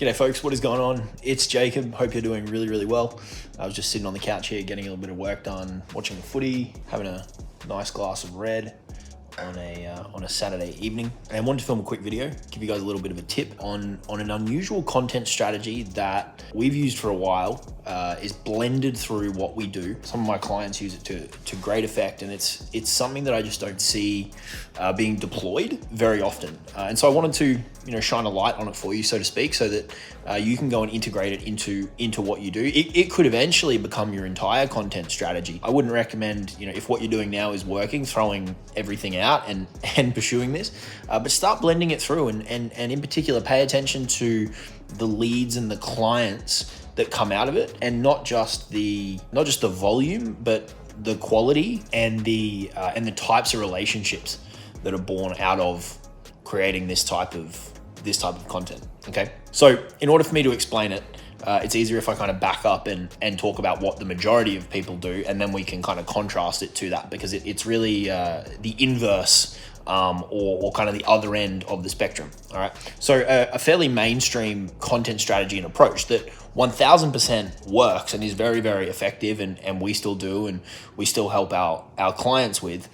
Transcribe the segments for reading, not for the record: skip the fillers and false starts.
G'day folks, what is going on? It's Jacob. Hope you're doing really, really well. I was just sitting on the couch here getting a little bit of work done, watching the footy, having a nice glass of red on a Saturday evening. And I wanted to film a quick video, give you guys a little bit of a tip on an unusual content strategy that we've used for a while, is blended through what we do. Some of my clients use it to great effect, and it's something that I just don't see being deployed very often. And so I wanted to shine a light on it for you, so to speak, so that you can go and integrate it into what you do. It could eventually become your entire content strategy. I wouldn't recommend, if what you're doing now is working, throwing everything out and pursuing this, but start blending it through, and in particular, pay attention to the leads and the clients that come out of it, and not just the volume, but the quality and the types of relationships that are born out of creating this type of content. Okay, so in order for me to explain it, it's easier if I kind of back up and talk about what the majority of people do, and then we can kind of contrast it to that, because it's really the inverse, or kind of the other end of the spectrum. All right, so a fairly mainstream content strategy and approach that 1000% works and is very, very effective, and we still do, and we still help our clients with,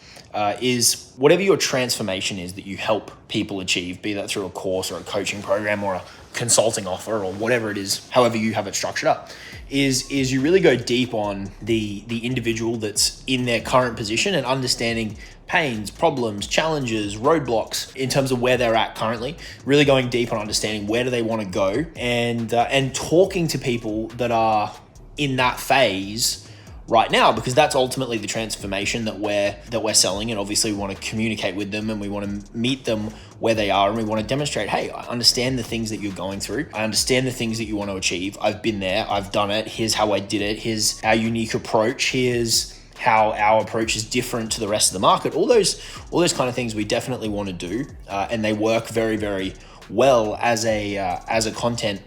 is whatever your transformation is that you help people achieve, be that through a course or a coaching program or a consulting offer or whatever it is, however you have it structured up, is you really go deep on the individual that's in their current position and understanding pains, problems, challenges, roadblocks in terms of where they're at currently, really going deep on understanding where do they want to go, and talking to people that are in that phase right now, because that's ultimately the transformation that we're selling. And obviously we want to communicate with them, and we want to meet them where they are, and we want to demonstrate, hey, I understand the things that you're going through. I understand the things that you want to achieve. I've been there, I've done it. Here's how I did it. Here's our unique approach. Here's how our approach is different to the rest of the market. All those kind of things we definitely want to do, and they work very, very well as a content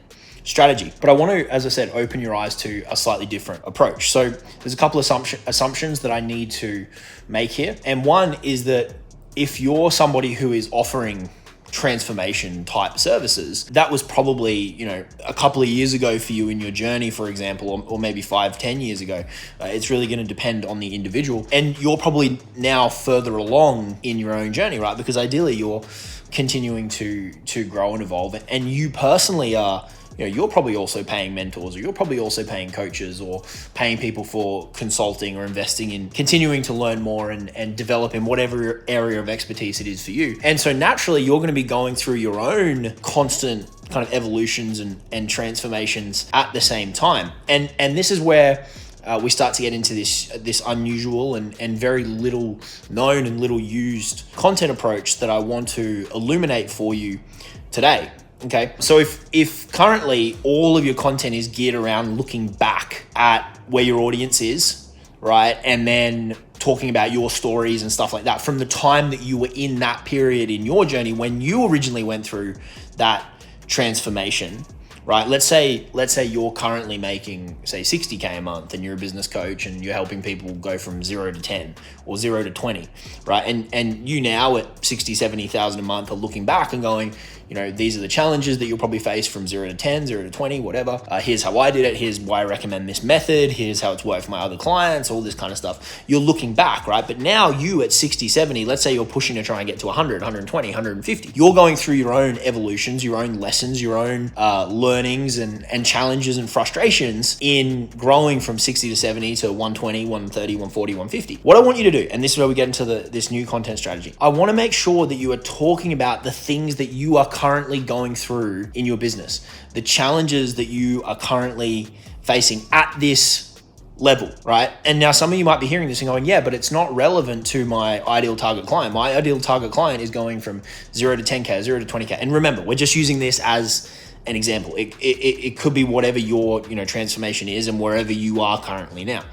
strategy. But I want to, as I said, open your eyes to a slightly different approach. So there's a couple of assumptions that I need to make here. And one is that if you're somebody who is offering transformation type services, that was probably, a couple of years ago for you in your journey, for example, or maybe 5-10 years ago. It's really going to depend on the individual. And you're probably now further along in your own journey, right? Because ideally you're continuing to grow and evolve, and you personally are, you're probably also paying mentors, or you're probably also paying coaches, or paying people for consulting, or investing in continuing to learn more and develop in whatever area of expertise it is for you. And so naturally, you're going to be going through your own constant kind of evolutions and transformations at the same time. And this is where we start to get into this unusual and very little known and little used content approach that I want to illuminate for you today. Okay, so if currently all of your content is geared around looking back at where your audience is, right, and then talking about your stories and stuff like that from the time that you were in that period in your journey when you originally went through that transformation, right? Let's say you're currently making, say, 60K a month, and you're a business coach, and you're helping people go from 0 to 10 or 0 to 20, right? And you now at 60, 70,000 a month are looking back and going, these are the challenges that you'll probably face from 0 to 10, 0 to 20, whatever. Here's how I did it. Here's why I recommend this method. Here's how it's worked for my other clients, all this kind of stuff. You're looking back, right? But now you at 60, 70, let's say you're pushing to try and get to 100, 120, 150. You're going through your own evolutions, your own lessons, your own learnings and challenges and frustrations in growing from 60 to 70 to 120, 130, 140, 150. What I want you to do, and this is where we get into this new content strategy, I want to make sure that you are talking about the things that you are currently going through in your business, the challenges that you are currently facing at this level, right? And now some of you might be hearing this and going, yeah, but it's not relevant to my ideal target client. My ideal target client is going from 0 to 10K, 0 to 20K. And remember, we're just using this as an example. It could be whatever your transformation is, and wherever you are currently now,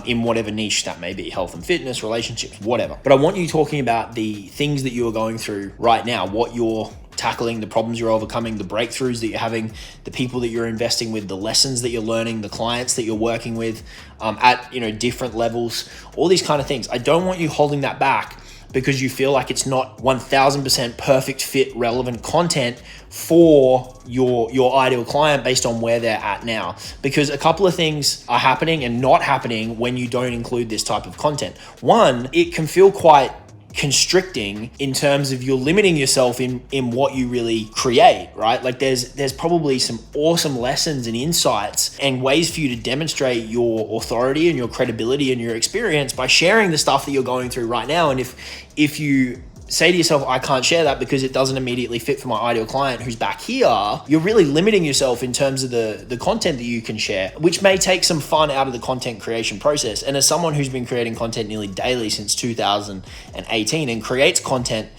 in whatever niche that may be, health and fitness, relationships, whatever. But I want you talking about the things that you are going through right now, what you're tackling, the problems you're overcoming, the breakthroughs that you're having, the people that you're investing with, the lessons that you're learning, the clients that you're working with at different levels, all these kind of things. I don't want you holding that back because you feel like it's not 1000% perfect fit relevant content for your ideal client based on where they're at now. Because a couple of things are happening and not happening when you don't include this type of content. One, it can feel quite constricting in terms of you're limiting yourself in what you really create, right? Like there's probably some awesome lessons and insights and ways for you to demonstrate your authority and your credibility and your experience by sharing the stuff that you're going through right now. And if you say to yourself, I can't share that because it doesn't immediately fit for my ideal client who's back here, you're really limiting yourself in terms of the content that you can share, which may take some fun out of the content creation process. And as someone who's been creating content nearly daily since 2018 and creates content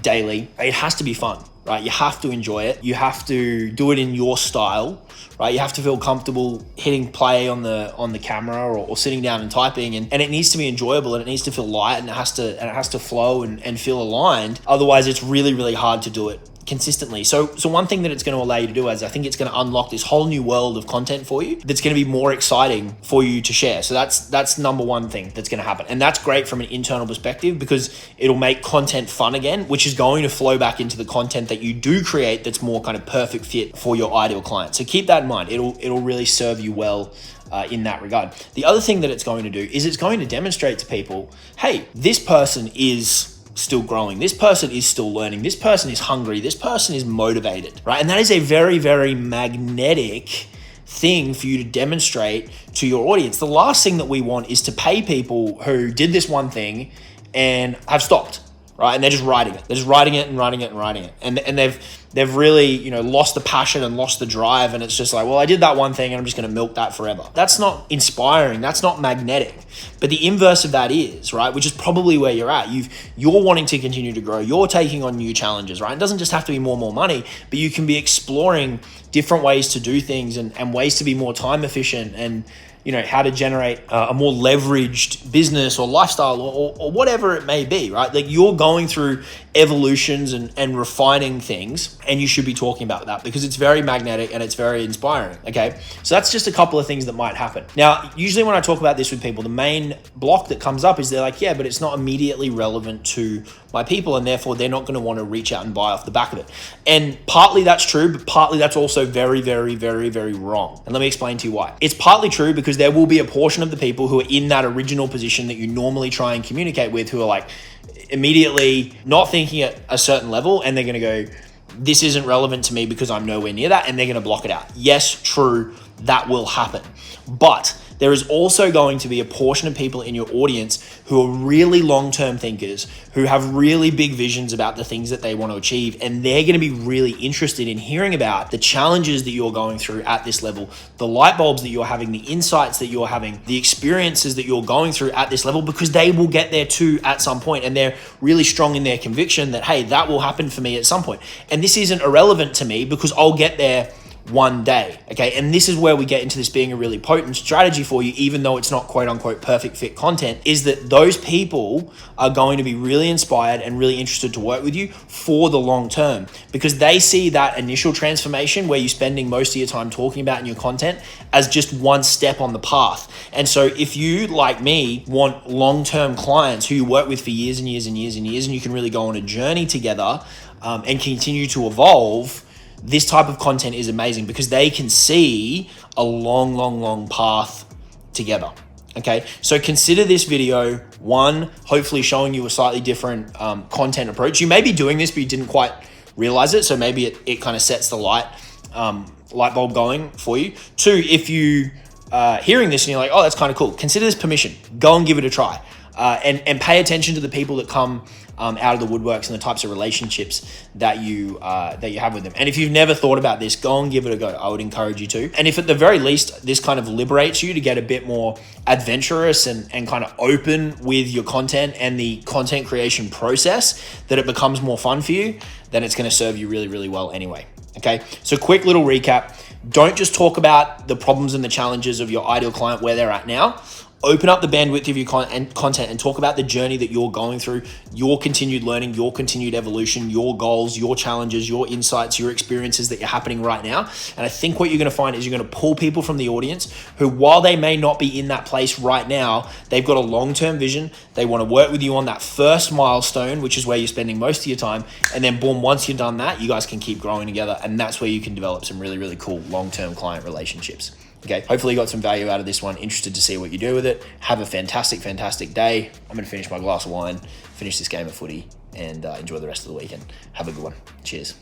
daily, it has to be fun, right? You have to enjoy it. You have to do it in your style, right? You have to feel comfortable hitting play on the camera or sitting down and typing, and it needs to be enjoyable, and it needs to feel light, and it has to flow and feel aligned. Otherwise, it's really, really hard to do it consistently. So one thing that it's going to allow you to do is I think it's going to unlock this whole new world of content for you that's going to be more exciting for you to share. So that's number one thing that's going to happen. And that's great from an internal perspective because it'll make content fun again, which is going to flow back into the content that you do create that's more kind of perfect fit for your ideal client. So keep that in mind. It'll really serve you well in that regard. The other thing that it's going to do is it's going to demonstrate to people, hey, this person is still growing. This person is still learning. This person is hungry. This person is motivated, right? And that is a very, very magnetic thing for you to demonstrate to your audience. The last thing that we want is to pay people who did this one thing and have stopped, right? And they're just writing it. They're just writing it and writing it and writing it. And they've really, lost the passion and lost the drive. And it's just like, well, I did that one thing and I'm just going to milk that forever. That's not inspiring. That's not magnetic. But the inverse of that is, right, which is probably where you're at. You're wanting to continue to grow. You're taking on new challenges, right? It doesn't just have to be more money, but you can be exploring different ways to do things and ways to be more time efficient and, how to generate a more leveraged business or lifestyle or whatever it may be, right? Like you're going through evolutions and refining things, and you should be talking about that because it's very magnetic and it's very inspiring, okay? So that's just a couple of things that might happen. Now, usually when I talk about this with people, the main block that comes up is they're like, yeah, but it's not immediately relevant to my people, and therefore they're not going to want to reach out and buy off the back of it. And partly that's true, but partly that's also very, very, very, very wrong. And let me explain to you why. It's partly true because there will be a portion of the people who are in that original position that you normally try and communicate with who are like immediately not thinking at a certain level, and they're going to go, this isn't relevant to me because I'm nowhere near that, and they're going to block it out. Yes, true, that will happen. But there is also going to be a portion of people in your audience who are really long-term thinkers, who have really big visions about the things that they want to achieve, and they're going to be really interested in hearing about the challenges that you're going through at this level, the light bulbs that you're having, the insights that you're having, the experiences that you're going through at this level, because they will get there too at some point, and they're really strong in their conviction that, hey, that will happen for me at some point. And this isn't irrelevant to me because I'll get there one day, okay? And this is where we get into this being a really potent strategy for you, even though it's not quote unquote perfect fit content, is that those people are going to be really inspired and really interested to work with you for the long term because they see that initial transformation where you're spending most of your time talking about in your content as just one step on the path. And so if you, like me, want long-term clients who you work with for years and years and years and years, and you can really go on a journey together and continue to evolve, this type of content is amazing because they can see a long path together. Okay, so consider this video one, hopefully showing you a slightly different content approach. You may be doing this, but you didn't quite realize it. So maybe it kind of sets the light bulb going for you. Two, if you hearing this and you're like, oh, that's kind of cool, consider this permission. Go and give it a try. And pay attention to the people that come out of the woodworks and the types of relationships that you have with them. And if you've never thought about this, go and give it a go. I would encourage you to. And if at the very least, this kind of liberates you to get a bit more adventurous and kind of open with your content and the content creation process, that it becomes more fun for you, then it's going to serve you really, really well anyway. Okay, so quick little recap. Don't just talk about the problems and the challenges of your ideal client where they're at now. open up the bandwidth of your content and talk about the journey that you're going through, your continued learning, your continued evolution, your goals, your challenges, your insights, your experiences that are happening right now. And I think what you're going to find is you're going to pull people from the audience who, while they may not be in that place right now, they've got a long-term vision. They want to work with you on that first milestone, which is where you're spending most of your time. And then boom, once you've done that, you guys can keep growing together. And that's where you can develop some really, really cool long-term client relationships. Okay, hopefully you got some value out of this one. Interested to see what you do with it. Have a fantastic, fantastic day. I'm going to finish my glass of wine, finish this game of footy, and enjoy the rest of the weekend. Have a good one. Cheers.